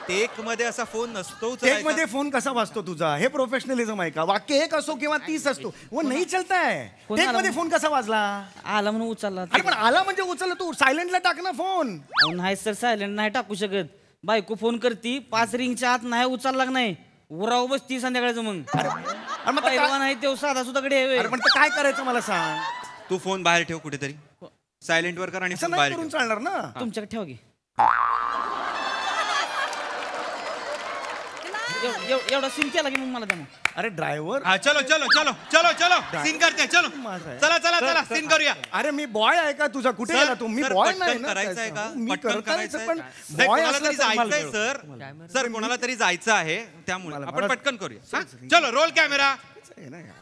Take मध्ये असा phone नसतो टेक मध्ये फोन कसा वाजतो तुझा? हे प्रोफेशनलिझम आहे का? वाक्य एक असो किंवा 30 असतो वो नाही चलता है. टेक मध्ये फोन कसा वाजला? आला म्हणून उचलला. अरे पण आला म्हणजे उचलला, तू सायलेंटला टाक ना फोन. नाही सर, सायलेंट नाही टाकू शकत. बायको फोन करती 5 रिंगच्या आत नाही उचलला नाही, उराव बसती संध्याकाळचं. मग पहिलवान आहे तेव्हा साधा सुद्धा कडे. अरे पण काय करायचं मला सांग. तू फोन बाहेर ठेव कुठेतरी, सायलेंट वर कर आणि असं फोन नाही बाहेर करून ठेव. चालणार ना. तुमच्याकडे ठेवा की. एवढा सीन केला की मग मला द्या. अरे ड्रायव्हर. हा चलो चलो चलो चलो चलो सीन करते. चलो चला चला चला सीन करूया. अरे मी बॉय आहे का तुझा? कुठे गेला तू? मी बॉय नाही ना. करायचं आहे का? मी पटकन करायचं पण बॉय बॉय कोणाला असला तरी तर जायचंय सर. सर कोणाला तरी जायचं आहे त्यामुळे आपण पटकन करूया. चलो रोल कॅमेरा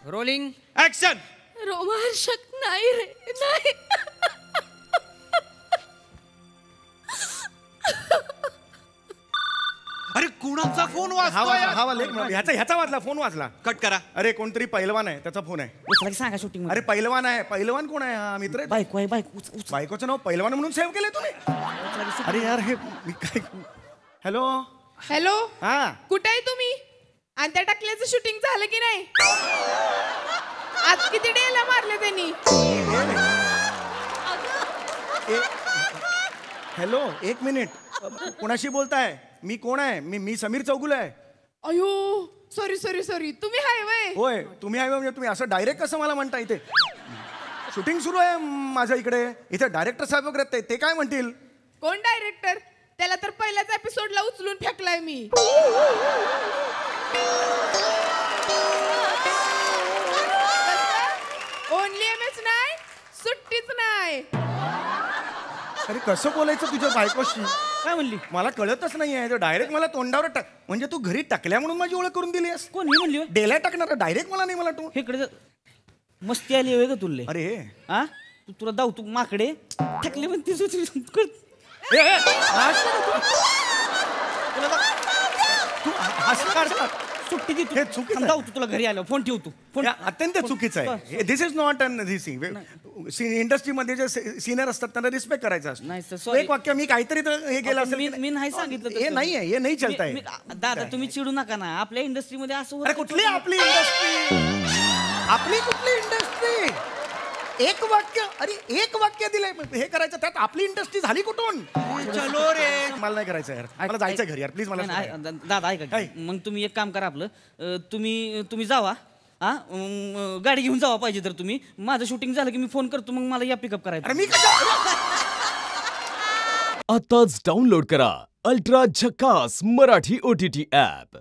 रोलिंग ऍक्शन. रोमहर्षक नाही रे, नाही. अरे कुणाचा फोन हा वाजतोय? वाजला, हा वाजला. ह्याचा वाजला, फोन वाजला. कट करा. अरे कोणतरी पैलवान आहे, त्याचा फोन आहे. उचला की सांगा शूटिंग. अरे पैलवान आहे. पैलवान कोण आहे? हा मित्र आहे. बायको आहे, बायको. बायकोचं नाव पैलवान म्हणून सेव्ह केलंय तुम्ही? अरे यार हे मी काय. हॅलो हॅलो, हा कुठे आहे तुम्ही? आणि त्या टाकल्याचं शूटिंग झालं की नाही? आज किती डेला मारले त्यांनी? हॅलो, एक मिनिट. कोणाशी बोलताय? मी कोण आहे? मी समीर चौगुल आहे. अयो सॉरी सॉरी सॉरी, तुम्ही हाय वय? होय, तुम्ही आहे म्हणजे तुम्ही असं डायरेक्ट कसं मला म्हणता? इथे शूटिंग सुरू आहे माझ्या इकडे. इथे डायरेक्टर साहेब वगैरे आहेत, ते काय म्हणतील? कोण डायरेक्टर? त्याला तर पहिल्याच एपिसोडला उचलून फेकलाय मी. ओनली एमएच नाही, सुट्टीच नाही. अरे कसं बोलायचं तुझ्या बायकोशी? काय म्हणली? मला कळतच नाही आहे. डायरेक्ट मला तोंडावर टाक म्हणजे तू घरी टाकल्या म्हणून माझी ओळख करून दिली आहेस? कोण ही म्हणली? डेला टाकणार डायरेक्ट मला नाही. मला तू इकडे मस्ती आली होय ग तुले? अरे हा तुला दाव तू माकडे टाकले म्हणते. सुट्टी दे हे चुकीचं आहे. जाऊ तू, तुला घरी आलो फोन ठेव तू. फोन अत्यंत चुकीचं आहे. दिस इज नॉट अन धिस इंडस्ट्रीमध्ये जे सिनियर असतात त्यांना रिस्पेक्ट करायचा नाही असतो. Sir, sorry. एक वाक्य मी काहीतरी हे केलं असेल. मी नाही सांगितलं हे तसं. नाही आहे, हे नाही चलताय. दादा तुम्ही चिडू नका ना. आपल्या इंडस्ट्रीमध्ये असं होतं. अरे कुठली आपली इंडस्ट्री? आपली कुठली इंडस्ट्री? एक वाक्य, अरे एक वाक्य दिलंय हे करायचं, त्यात आपली इंडस्ट्री झाली कुठून? चलो रे. मला नाही करायचं यार, मला जायचं घरी यार, प्लीज मला नाही, सोडा. दादा ऐका काय? मग तुम्ही एक काम करा आपलं. तुम्ही जावा. हा गाडी घेऊन जावा पाहिजे तर तुम्ही. माझं शूटिंग झालं की मी फोन करतो, मग मला या पिकअप करायचं. अरे मी कसं? आताच डाउनलोड करा अल्ट्रा झकास मराठी OTT ॲप.